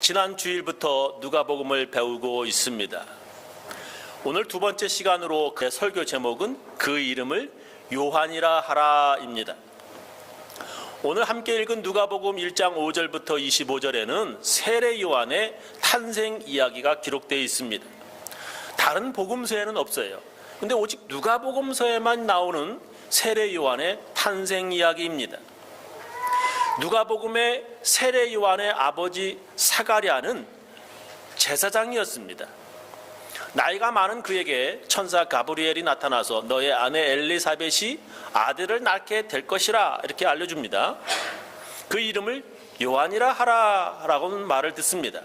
지난 주일부터 누가복음을 배우고 있습니다. 오늘 두 번째 시간으로 그 설교 제목은 그 이름을 요한이라 하라입니다. 오늘 함께 읽은 누가복음 1장 5절부터 25절에는 세례 요한의 탄생 이야기가 기록되어 있습니다. 다른 복음서에는 없어요. 근데 오직 누가복음서에만 나오는 세례 요한의 탄생 이야기입니다. 누가복음의 세례 요한의 아버지 사가랴는 제사장이었습니다. 나이가 많은 그에게 천사 가브리엘이 나타나서 너의 아내 엘리사벳이 아들을 낳게 될 것이라 이렇게 알려줍니다. 그 이름을 요한이라 하라라고는 말을 듣습니다.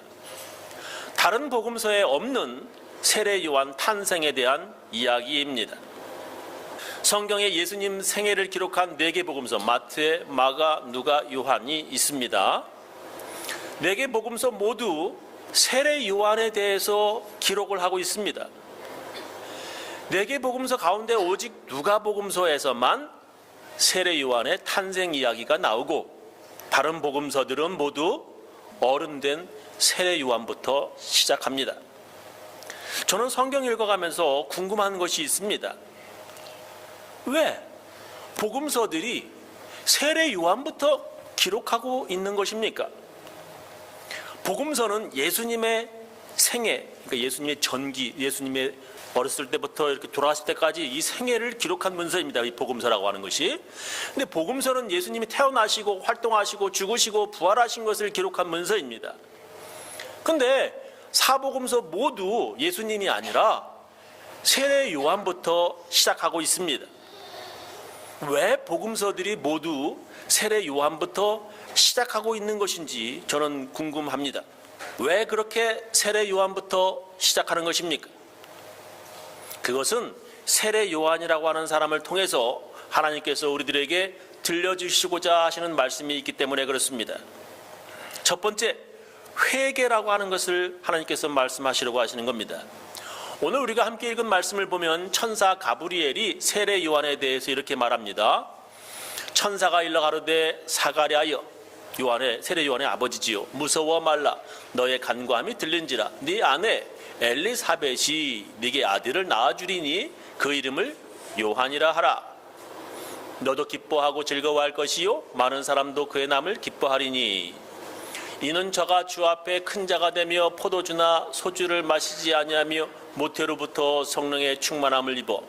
다른 복음서에 없는 세례 요한 탄생에 대한 이야기입니다. 성경에 예수님 생애를 기록한 4개 복음서 마태, 마가, 누가, 요한이 있습니다. 4개 복음서 모두 세례 요한에 대해서 기록을 하고 있습니다. 4개 복음서 가운데 오직 누가복음서에서만 세례 요한의 탄생 이야기가 나오고 다른 복음서들은 모두 어른된 세례 요한부터 시작합니다. 저는 성경 읽어가면서 궁금한 것이 있습니다. 왜 복음서들이 세례 요한부터 기록하고 있는 것입니까? 복음서는 예수님의 생애, 그러니까 예수님의 전기, 예수님의 어렸을 때부터 이렇게 돌아가실 때까지 이 생애를 기록한 문서입니다. 이 복음서라고 하는 것이. 근데 복음서는 예수님이 태어나시고 활동하시고 죽으시고 부활하신 것을 기록한 문서입니다. 근데 사복음서 모두 예수님이 아니라 세례 요한부터 시작하고 있습니다. 왜 복음서들이 모두 세례 요한부터 시작하고 있는 것인지 저는 궁금합니다. 왜 그렇게 세례 요한부터 시작하는 것입니까? 그것은 세례 요한이라고 하는 사람을 통해서 하나님께서 우리들에게 들려주시고자 하시는 말씀이 있기 때문에 그렇습니다. 첫 번째, 회개라고 하는 것을 하나님께서 말씀하시려고 하시는 겁니다. 오늘 우리가 함께 읽은 말씀을 보면 천사 가브리엘이 세례 요한에 대해서 이렇게 말합니다. 천사가 일러 가로되 사가랴여, 세례 요한의 아버지지요, 무서워 말라. 너의 간구함이 들린지라. 네 아내 엘리사벳이 네게 아들을 낳아주리니 그 이름을 요한이라 하라. 너도 기뻐하고 즐거워할 것이요 많은 사람도 그의 남을 기뻐하리니 이는 저가 주 앞에 큰 자가 되며 포도주나 소주를 마시지 아니하며 모태로부터 성령의 충만함을 입어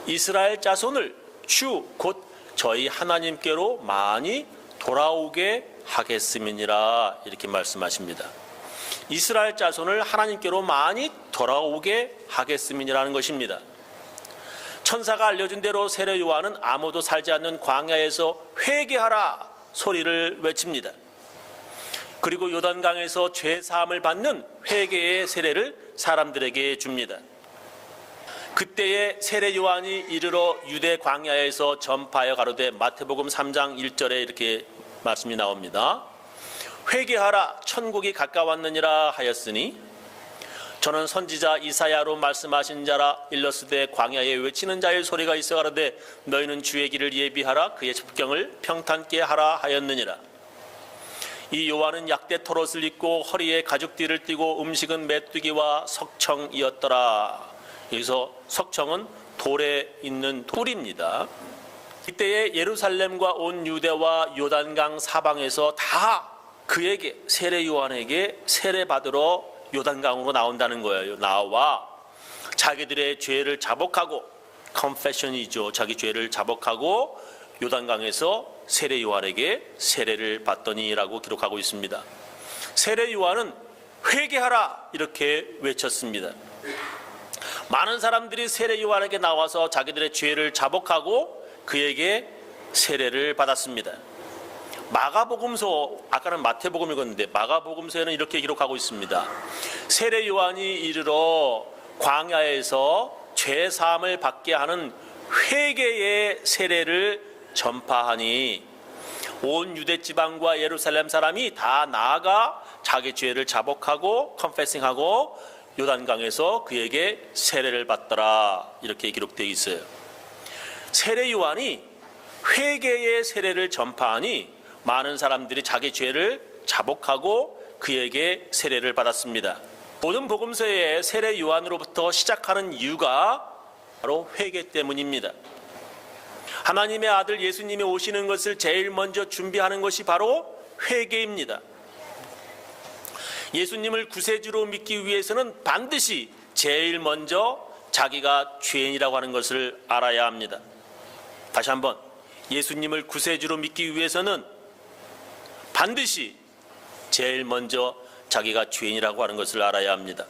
이스라엘 자손을 주 곧 저희 하나님께로 많이 돌아오게 하겠음이니라 이렇게 말씀하십니다. 이스라엘 자손을 하나님께로 많이 돌아오게 하겠음이니라는 것입니다. 천사가 알려준 대로 세례 요한은 아무도 살지 않는 광야에서 회개하라 소리를 외칩니다. 그리고 요단강에서 죄 사함을 받는 회개의 세례를 사람들에게 줍니다. 그때에 세례 요한이 이르러 유대 광야에서 전파하여 가로되 마태복음 3장 1절에 이렇게 말씀이 나옵니다. 회개하라 천국이 가까웠느니라 하였으니 저는 선지자 이사야로 말씀하신 자라. 일러스되 광야에 외치는 자의 소리가 있어 가로되 너희는 주의 길을 예비하라 그의 십경을 평탄케 하라 하였느니라. 이 요한은 약대 토롯을 입고 허리에 가죽띠를 띠고 음식은 메뚜기와 석청이었더라. 여기서 석청은 돌에 있는 뿔입니다. 이때에 예루살렘과 온 유대와 요단강 사방에서 다 그에게 세례 요한에게 세례 받으러 요단강으로 나온다는 거예요. 나와 자기들의 죄를 자복하고 confession이죠. 자기 죄를 자복하고 요단강에서 세례 요한에게 세례를 받더니라고 기록하고 있습니다. 세례 요한은 회개하라 이렇게 외쳤습니다. 많은 사람들이 세례 요한에게 나와서 자기들의 죄를 자복하고 그에게 세례를 받았습니다. 마가복음서, 아까는 마태복음 읽었는데 마가복음서에는 이렇게 기록하고 있습니다. 세례 요한이 이르러 광야에서 죄 사함을 받게 하는 회개의 세례를 전파하니 온 유대 지방과 예루살렘 사람이 다 나아가 자기 죄를 자복하고 컨페싱하고 요단강에서 그에게 세례를 받더라 이렇게 기록되어 있어요. 세례 요한이 회개의 세례를 전파하니 많은 사람들이 자기 죄를 자복하고 그에게 세례를 받았습니다. 모든 복음서의 세례 요한으로부터 시작하는 이유가 바로 회개 때문입니다. 하나님의 아들 예수님이 오시는 것을 제일 먼저 준비하는 것이 바로 회개입니다. 예수님을 구세주로 믿기 위해서는 반드시 제일 먼저 자기가 죄인이라고 하는 것을 알아야 합니다. 다시 한번, 예수님을 구세주로 믿기 위해서는 반드시 제일 먼저 자기가 죄인이라고 하는 것을 알아야 합니다.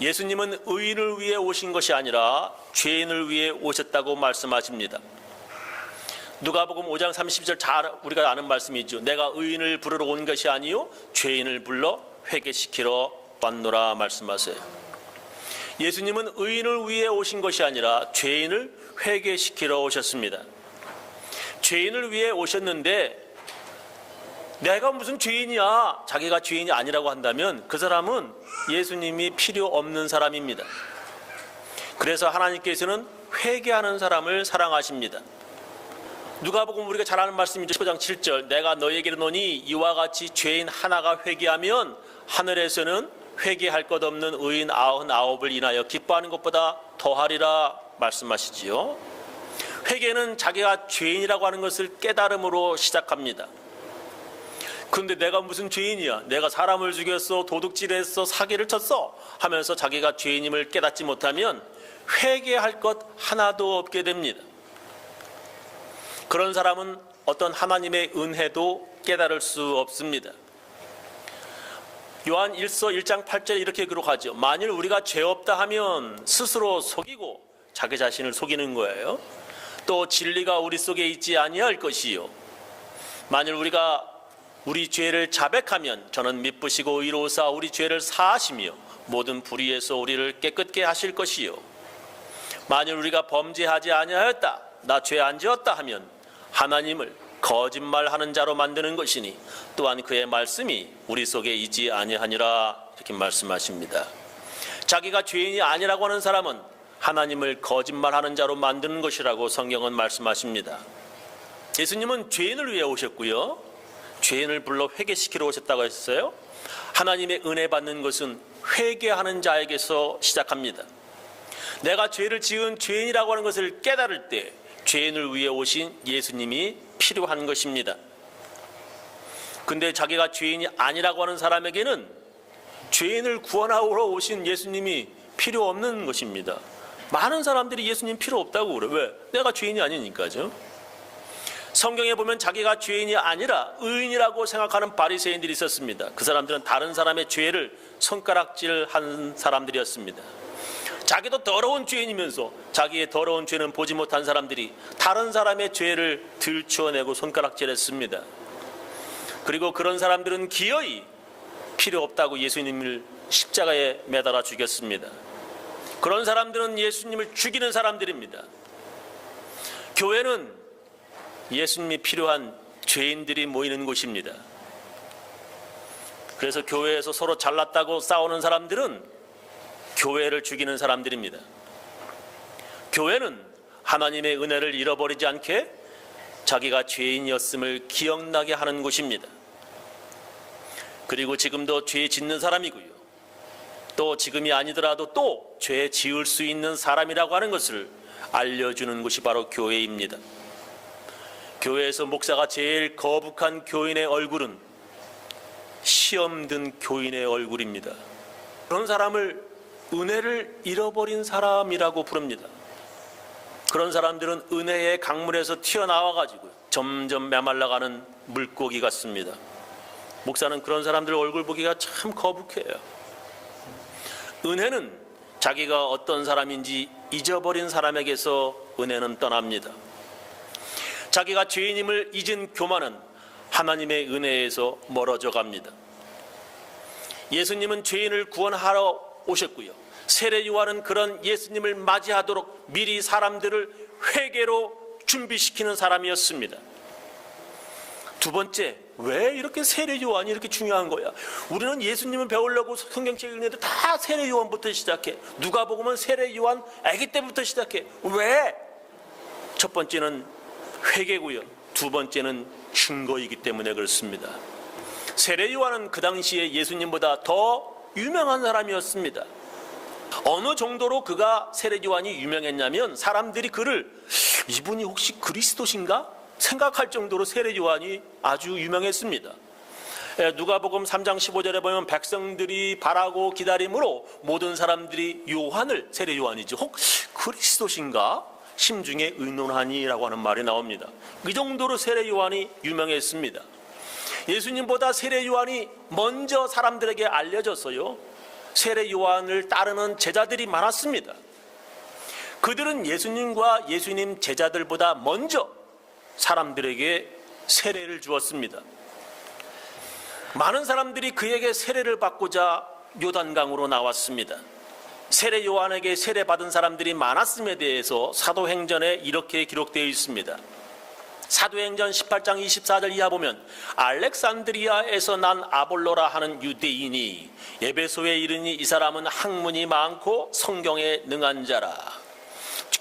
예수님은 의인을 위해 오신 것이 아니라 죄인을 위해 오셨다고 말씀하십니다. 누가복음 5장 30절 잘 우리가 아는 말씀이죠. 내가 의인을 부르러 온 것이 아니요 죄인을 불러 회개시키러 왔노라 말씀하세요. 예수님은 의인을 위해 오신 것이 아니라 죄인을 회개시키러 오셨습니다. 죄인을 위해 오셨는데 내가 무슨 죄인이야, 자기가 죄인이 아니라고 한다면 그 사람은 예수님이 필요 없는 사람입니다. 그래서 하나님께서는 회개하는 사람을 사랑하십니다. 누가복음 우리가 잘 아는 말씀이죠. 15장 7절 내가 너에게 이르노니 이와 같이 죄인 하나가 회개하면 하늘에서는 회개할 것 없는 의인 99을 인하여 기뻐하는 것보다 더하리라 말씀하시지요. 회개는 자기가 죄인이라고 하는 것을 깨달음으로 시작합니다. 근데 내가 무슨 죄인이야, 내가 사람을 죽였어, 도둑질했어, 사기를 쳤어 하면서 자기가 죄인임을 깨닫지 못하면 회개할 것 하나도 없게 됩니다. 그런 사람은 어떤 하나님의 은혜도 깨달을 수 없습니다. 요한 1서 1장 8절에 이렇게 기록하죠. 만일 우리가 죄 없다 하면 스스로 속이고 자기 자신을 속이는 거예요. 또 진리가 우리 속에 있지 아니할 것이요 만일 우리가 우리 죄를 자백하면 저는 미쁘시고 의로우사 우리 죄를 사하시며 모든 불의에서 우리를 깨끗게 하실 것이요 만일 우리가 범죄하지 아니하였다 나 죄 안 지었다 하면 하나님을 거짓말하는 자로 만드는 것이니 또한 그의 말씀이 우리 속에 있지 아니하니라 이렇게 말씀하십니다. 자기가 죄인이 아니라고 하는 사람은 하나님을 거짓말하는 자로 만드는 것이라고 성경은 말씀하십니다. 예수님은 죄인을 위해 오셨고요, 죄인을 불러 회개시키러 오셨다고 했어요. 하나님의 은혜 받는 것은 회개하는 자에게서 시작합니다. 내가 죄를 지은 죄인이라고 하는 것을 깨달을 때 죄인을 위해 오신 예수님이 필요한 것입니다. 근데 자기가 죄인이 아니라고 하는 사람에게는 죄인을 구원하러 오신 예수님이 필요 없는 것입니다. 많은 사람들이 예수님 필요 없다고 그래. 왜? 내가 죄인이 아니니까죠. 성경에 보면 자기가 죄인이 아니라 의인이라고 생각하는 바리새인들이 있었습니다. 그 사람들은 다른 사람의 죄를 손가락질한 사람들이었습니다. 자기도 더러운 죄인이면서 자기의 더러운 죄는 보지 못한 사람들이 다른 사람의 죄를 들추어내고 손가락질했습니다. 그리고 그런 사람들은 기어이 필요 없다고 예수님을 십자가에 매달아 죽였습니다. 그런 사람들은 예수님을 죽이는 사람들입니다. 교회는 예수님이 필요한 죄인들이 모이는 곳입니다. 그래서 교회에서 서로 잘났다고 싸우는 사람들은 교회를 죽이는 사람들입니다. 교회는 하나님의 은혜를 잃어버리지 않게 자기가 죄인이었음을 기억나게 하는 곳입니다. 그리고 지금도 죄 짓는 사람이고요, 또 지금이 아니더라도 또 죄 지을 수 있는 사람이라고 하는 것을 알려주는 곳이 바로 교회입니다. 교회에서 목사가 제일 거북한 교인의 얼굴은 시험 든 교인의 얼굴입니다. 그런 사람을 은혜를 잃어버린 사람이라고 부릅니다. 그런 사람들은 은혜의 강물에서 튀어나와가지고 점점 메말라가는 물고기 같습니다. 목사는 그런 사람들 얼굴 보기가 참 거북해요. 은혜는 자기가 어떤 사람인지 잊어버린 사람에게서 은혜는 떠납니다. 자기가 죄인임을 잊은 교만은 하나님의 은혜에서 멀어져 갑니다. 예수님은 죄인을 구원하러 오셨고요, 세례 요한은 그런 예수님을 맞이하도록 미리 사람들을 회개로 준비시키는 사람이었습니다. 두 번째, 왜 이렇게 세례 요한이 이렇게 중요한 거야? 우리는 예수님을 배우려고 성경책 읽는데 다 세례 요한부터 시작해. 누가복음은 세례 요한 아기 때부터 시작해. 왜? 첫 번째는 회개고요, 두 번째는 증거이기 때문에 그렇습니다. 세례 요한은 그 당시에 예수님보다 더 유명한 사람이었습니다. 어느 정도로 그가 세례 요한이 유명했냐면 사람들이 그를 이분이 혹시 그리스도신가 생각할 정도로 세례 요한이 아주 유명했습니다. 누가복음 3장 15절에 보면 백성들이 바라고 기다림으로 모든 사람들이 요한을, 세례 요한이죠, 혹 그리스도신가 심중에 의논하니라고 하는 말이 나옵니다. 이 정도로 세례 요한이 유명했습니다. 예수님보다 세례 요한이 먼저 사람들에게 알려졌어요. 세례 요한을 따르는 제자들이 많았습니다. 그들은 예수님과 예수님 제자들보다 먼저 사람들에게 세례를 주었습니다. 많은 사람들이 그에게 세례를 받고자 요단강으로 나왔습니다. 세례 요한에게 세례받은 사람들이 많았음에 대해서 사도행전에 이렇게 기록되어 있습니다. 사도행전 18장 24절 이하 보면 알렉산드리아에서 난 아볼로라 하는 유대인이 에베소에 이르니 이 사람은 학문이 많고 성경에 능한 자라.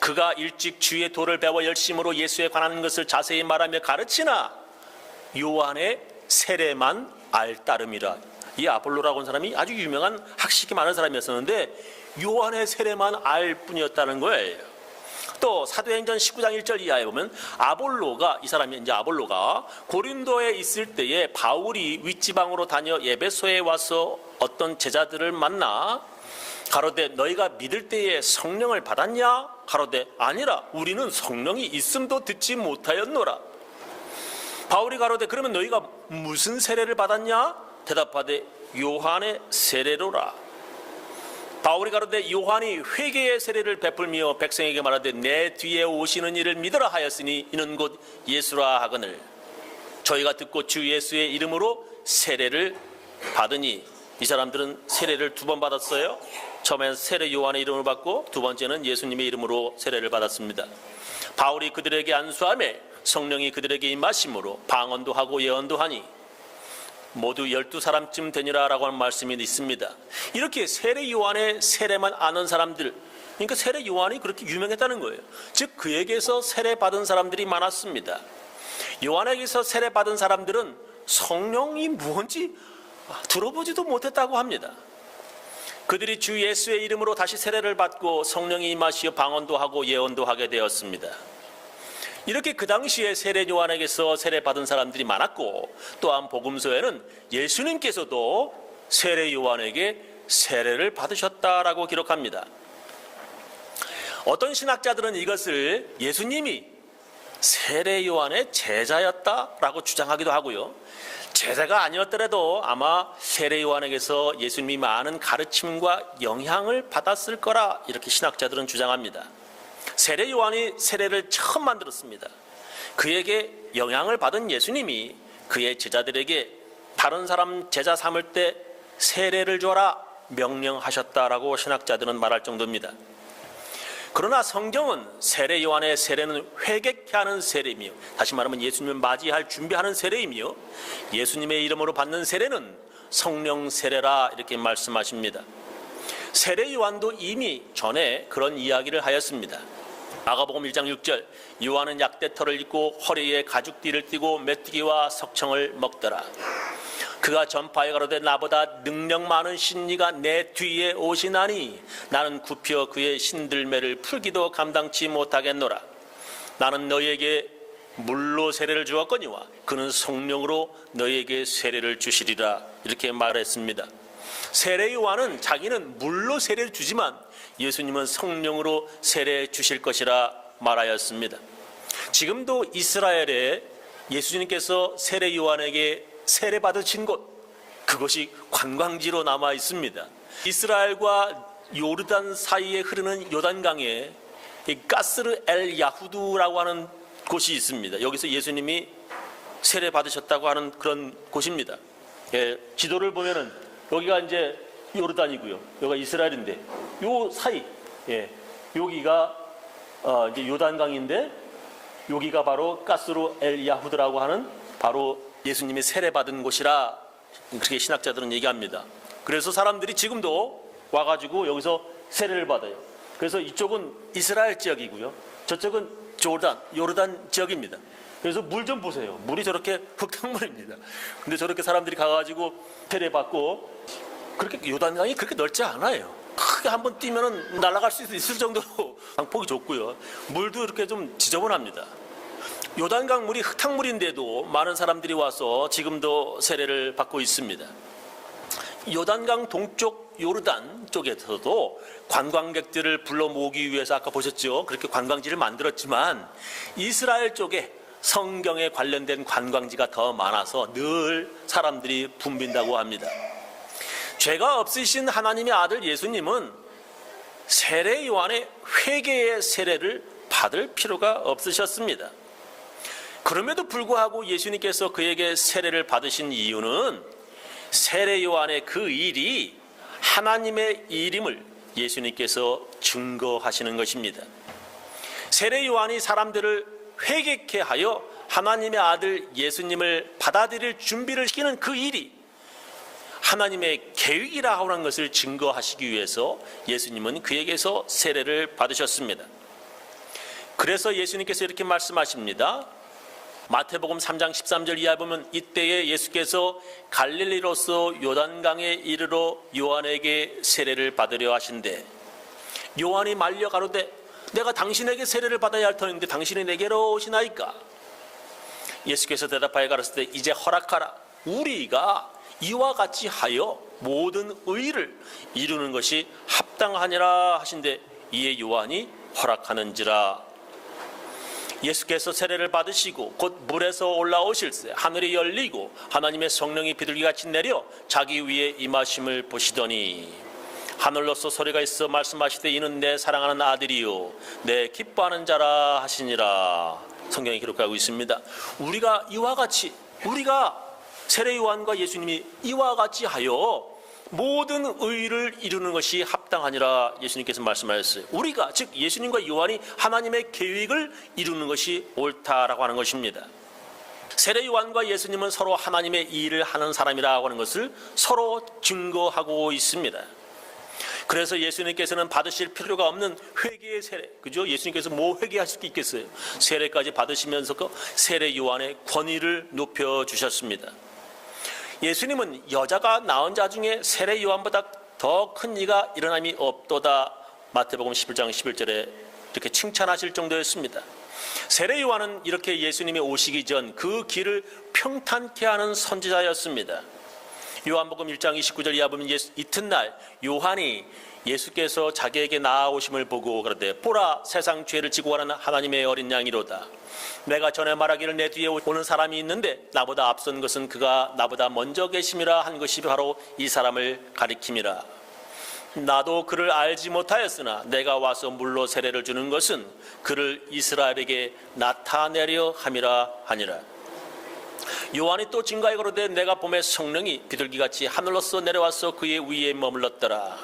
그가 일찍 주의 도를 배워 열심으로 예수에 관한 것을 자세히 말하며 가르치나 요한의 세례만 알따름이라. 이 아볼로라고 하는 사람이 아주 유명한 학식이 많은 사람이었었는데 요한의 세례만 알 뿐이었다는 거예요. 또 사도행전 19장 1절 이하에 보면 아볼로가, 이 사람이 이제 아볼로가 고린도에 있을 때에 바울이 윗지방으로 다녀 에베소에 와서 어떤 제자들을 만나 가로되 너희가 믿을 때에 성령을 받았냐? 가로되 아니라 우리는 성령이 있음도 듣지 못하였노라. 바울이 가로되 그러면 너희가 무슨 세례를 받았냐? 대답하되 요한의 세례로라. 바울이 가로되 요한이 회개의 세례를 베풀며 백성에게 말하되 내 뒤에 오시는 이를 믿으라 하였으니 이는 곧 예수라 하거늘 저희가 듣고 주 예수의 이름으로 세례를 받으니. 이 사람들은 세례를 2번 받았어요. 처음엔 세례 요한의 이름을 받고 두 번째는 예수님의 이름으로 세례를 받았습니다. 바울이 그들에게 안수하며 성령이 그들에게 임하심으로 방언도 하고 예언도 하니 모두 12사람쯤 되니라 라고 하는 말씀이 있습니다. 이렇게 세례 요한의 세례만 아는 사람들, 그러니까 세례 요한이 그렇게 유명했다는 거예요. 즉 그에게서 세례 받은 사람들이 많았습니다. 요한에게서 세례 받은 사람들은 성령이 무엇인지 들어보지도 못했다고 합니다. 그들이 주 예수의 이름으로 다시 세례를 받고 성령이 임하시어 방언도 하고 예언도 하게 되었습니다. 이렇게 그 당시에 세례 요한에게서 세례받은 사람들이 많았고 또한 복음서에는 예수님께서도 세례 요한에게 세례를 받으셨다라고 기록합니다. 어떤 신학자들은 이것을 예수님이 세례 요한의 제자였다라고 주장하기도 하고요. 제자가 아니었더라도 아마 세례 요한에게서 예수님이 많은 가르침과 영향을 받았을 거라 이렇게 신학자들은 주장합니다. 세례 요한이 세례를 처음 만들었습니다. 그에게 영향을 받은 예수님이 그의 제자들에게 다른 사람 제자 삼을 때 세례를 줘라 명령하셨다라고 신학자들은 말할 정도입니다. 그러나 성경은 세례 요한의 세례는 회개케 하는 세례이며, 다시 말하면 예수님을 맞이할 준비하는 세례이며, 예수님의 이름으로 받는 세례는 성령 세례라 이렇게 말씀하십니다. 세례 요한도 이미 전에 그런 이야기를 하였습니다. 마가복음 1장 6절 요한은 약대털을 입고 허리에 가죽띠를 띠고 메뚜기와 석청을 먹더라. 그가 전파에 가로되 나보다 능력 많은 신이가 내 뒤에 오시나니 나는 굽혀 그의 신들매를 풀기도 감당치 못하겠노라. 나는 너희에게 물로 세례를 주었거니와 그는 성령으로 너희에게 세례를 주시리라 이렇게 말했습니다. 세례 요한은 자기는 물로 세례를 주지만 예수님은 성령으로 세례 주실 것이라 말하였습니다. 지금도 이스라엘에 예수님께서 세례 요한에게 세례 받으신 곳, 그것이 관광지로 남아 있습니다. 이스라엘과 요르단 사이에 흐르는 요단강에 가스르 엘 야후두라고 하는 곳이 있습니다. 여기서 예수님이 세례 받으셨다고 하는 그런 곳입니다. 지도를 보면은 여기가 이제 요르단이고요. 여기가 이스라엘인데 요 사이, 여기가 이제 요단강인데 여기가 바로 가스루 엘 야후드라고 하는 바로 예수님이 세례받은 곳이라 그렇게 신학자들은 얘기합니다. 그래서 사람들이 지금도 와가지고 여기서 세례를 받아요. 그래서 이쪽은 이스라엘 지역이고요. 저쪽은 요르단 지역입니다. 그래서 물 좀 보세요. 물이 저렇게 흙탕물입니다. 근데 저렇게 사람들이 가가지고 세례받고, 그렇게 요단강이 그렇게 넓지 않아요. 크게 한번 뛰면은 날아갈 수 있을 정도로 강폭이 좁고요. 물도 이렇게 좀 지저분합니다. 요단강 물이 흙탕물인데도 많은 사람들이 와서 지금도 세례를 받고 있습니다. 요단강 동쪽 요르단 쪽에서도 관광객들을 불러 모으기 위해서 아까 보셨죠? 그렇게 관광지를 만들었지만 이스라엘 쪽에 성경에 관련된 관광지가 더 많아서 늘 사람들이 붐빈다고 합니다. 죄가 없으신 하나님의 아들 예수님은 세례 요한의 회개의 세례를 받을 필요가 없으셨습니다. 그럼에도 불구하고 예수님께서 그에게 세례를 받으신 이유는 세례 요한의 그 일이 하나님의 일임을 예수님께서 증거하시는 것입니다. 세례 요한이 사람들을 회개케 하여 하나님의 아들 예수님을 받아들일 준비를 시키는 그 일이 하나님의 계획이라 하는 것을 증거하시기 위해서 예수님은 그에게서 세례를 받으셨습니다. 그래서 예수님께서 이렇게 말씀하십니다. 마태복음 3장 13절 이하 보면 이때에 예수께서 갈릴리로서 요단강에 이르러 요한에게 세례를 받으려 하신대 요한이 말려 가로되 내가 당신에게 세례를 받아야 할 터인데 당신이 내게로 오시나이까? 예수께서 대답하여 가라사대 이제 허락하라. 우리가 이와 같이 하여 모든 의를 이루는 것이 합당하니라 하신대 이에 요한이 허락하는지라. 예수께서 세례를 받으시고 곧 물에서 올라오실새 하늘이 열리고 하나님의 성령이 비둘기같이 내려 자기 위에 임하심을 보시더니 하늘로서 소리가 있어 말씀하시되 이는 내 사랑하는 아들이요 내 기뻐하는 자라 하시니라. 성경에 기록하고 있습니다. 우리가 세례 요한과 예수님이 이와 같이 하여 모든 의를 이루는 것이 합당하니라 예수님께서 말씀하셨어요. 우리가 즉 예수님과 요한이 하나님의 계획을 이루는 것이 옳다라고 하는 것입니다. 세례 요한과 예수님은 서로 하나님의 일을 하는 사람이라고 하는 것을 서로 증거하고 있습니다. 그래서 예수님께서는 받으실 필요가 없는 회개의 세례, 그죠? 예수님께서 뭐 회개하실 수 있겠어요? 세례까지 받으시면서 그 세례 요한의 권위를 높여 주셨습니다. 예수님은 여자가 낳은 자 중에 세례 요한보다 더 큰 이가 일어남이 없도다. 마태복음 11장 11절에 이렇게 칭찬하실 정도였습니다. 세례 요한은 이렇게 예수님이 오시기 전 그 길을 평탄케 하는 선지자였습니다. 요한복음 1장 29절 이하 보면 이튿날 요한이 예수께서 자기에게 나아오심을 보고 그러되 보라 세상 죄를 지고 가는 하나님의 어린 양이로다. 내가 전에 말하기를 내 뒤에 오는 사람이 있는데 나보다 앞선 것은 그가 나보다 먼저 계심이라 한 것이 바로 이 사람을 가리킴이라. 나도 그를 알지 못하였으나 내가 와서 물로 세례를 주는 것은 그를 이스라엘에게 나타내려 함이라 하니라. 요한이 또 증거하여 가로되 내가 봄에 성령이 비둘기같이 하늘로서 내려와서 그의 위에 머물렀더라.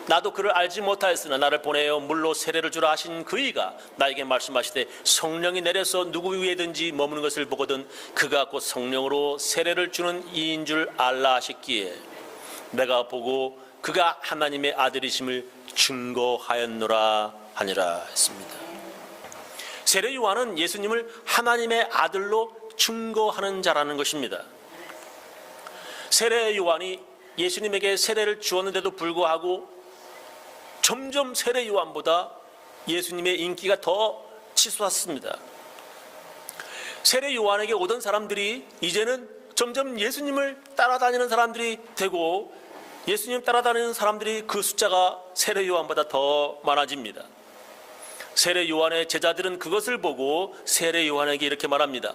나도 그를 알지 못하였으나 나를 보내어 물로 세례를 주라 하신 그이가 나에게 말씀하시되 성령이 내려서 누구 위에든지 머무는 것을 보거든 그가 곧 성령으로 세례를 주는 이인 줄 알라 하셨기에 내가 보고 그가 하나님의 아들이심을 증거하였노라 하니라 했습니다. 세례 요한은 예수님을 하나님의 아들로 증거하는 자라는 것입니다. 세례 요한이 예수님에게 세례를 주었는데도 불구하고 점점 세례 요한보다 예수님의 인기가 더 치솟았습니다. 세례 요한에게 오던 사람들이 이제는 점점 예수님을 따라다니는 사람들이 되고 예수님 따라다니는 사람들이 그 숫자가 세례 요한보다 더 많아집니다. 세례 요한의 제자들은 그것을 보고 세례 요한에게 이렇게 말합니다.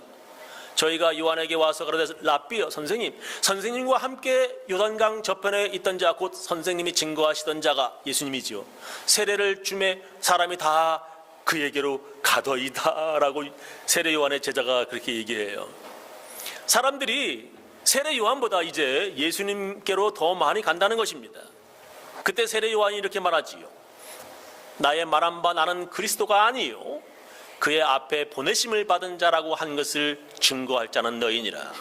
저희가 요한에게 와서 그러되 랍비여 선생님과 함께 요단강 저편에 있던 자 곧 선생님이 증거하시던 자가 예수님이지요. 세례를 주매 사람이 다 그에게로 가더이다 라고 세례 요한의 제자가 그렇게 얘기해요. 사람들이 세례 요한보다 이제 예수님께로 더 많이 간다는 것입니다. 그때 세례 요한이 이렇게 말하지요. 나의 말한 바 나는 그리스도가 아니요 그의 앞에 보내심을 받은 자라고 한 것을 증거할 자는 너희니라.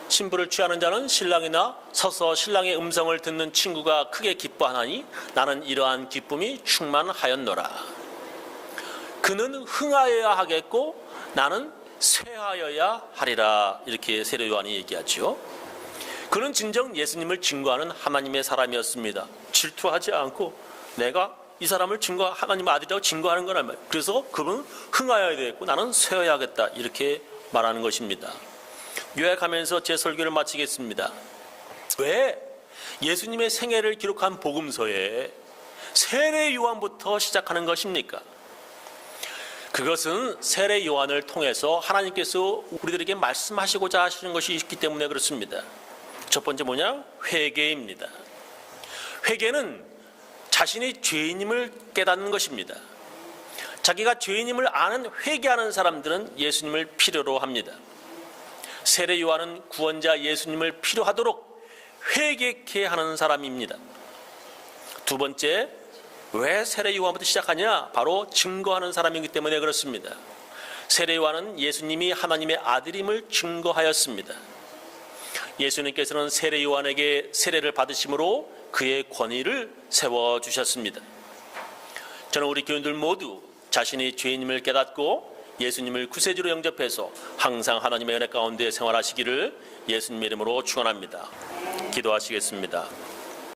신부를 취하는 자는 신랑이나 서서 신랑의 음성을 듣는 친구가 크게 기뻐하나니 나는 이러한 기쁨이 충만하였노라. 그는 흥하여야 하겠고 나는 쇠하여야 하리라. 이렇게 세례 요한이 얘기하죠. 그는 진정 예수님을 증거하는 하나님의 사람이었습니다. 질투하지 않고 내가 이 사람을 하나님 아들이라고 증거하는 거란 말이에요. 그래서 그분은 흥하여야 되겠고 나는 쇠하여야겠다. 이렇게 말하는 것입니다. 요약하면서 제 설교를 마치겠습니다. 왜 예수님의 생애를 기록한 복음서에 세례 요한부터 시작하는 것입니까? 그것은 세례 요한을 통해서 하나님께서 우리들에게 말씀하시고자 하시는 것이 있기 때문에 그렇습니다. 첫 번째 뭐냐? 회개입니다. 회개는 자신이 죄인임을 깨닫는 것입니다. 자기가 죄인임을 아는 회개하는 사람들은 예수님을 필요로 합니다. 세례 요한은 구원자 예수님을 필요하도록 회개케 하는 사람입니다. 두 번째, 왜 세례 요한부터 시작하냐? 바로 증거하는 사람이기 때문에 그렇습니다. 세례 요한은 예수님이 하나님의 아들임을 증거하였습니다. 예수님께서는 세례 요한에게 세례를 받으심으로 그의 권위를 세워주셨습니다. 저는 우리 교인들 모두 자신이 죄인임을 깨닫고 예수님을 구세주로 영접해서 항상 하나님의 은혜 가운데 생활하시기를 예수님의 이름으로 축원합니다. 기도하시겠습니다.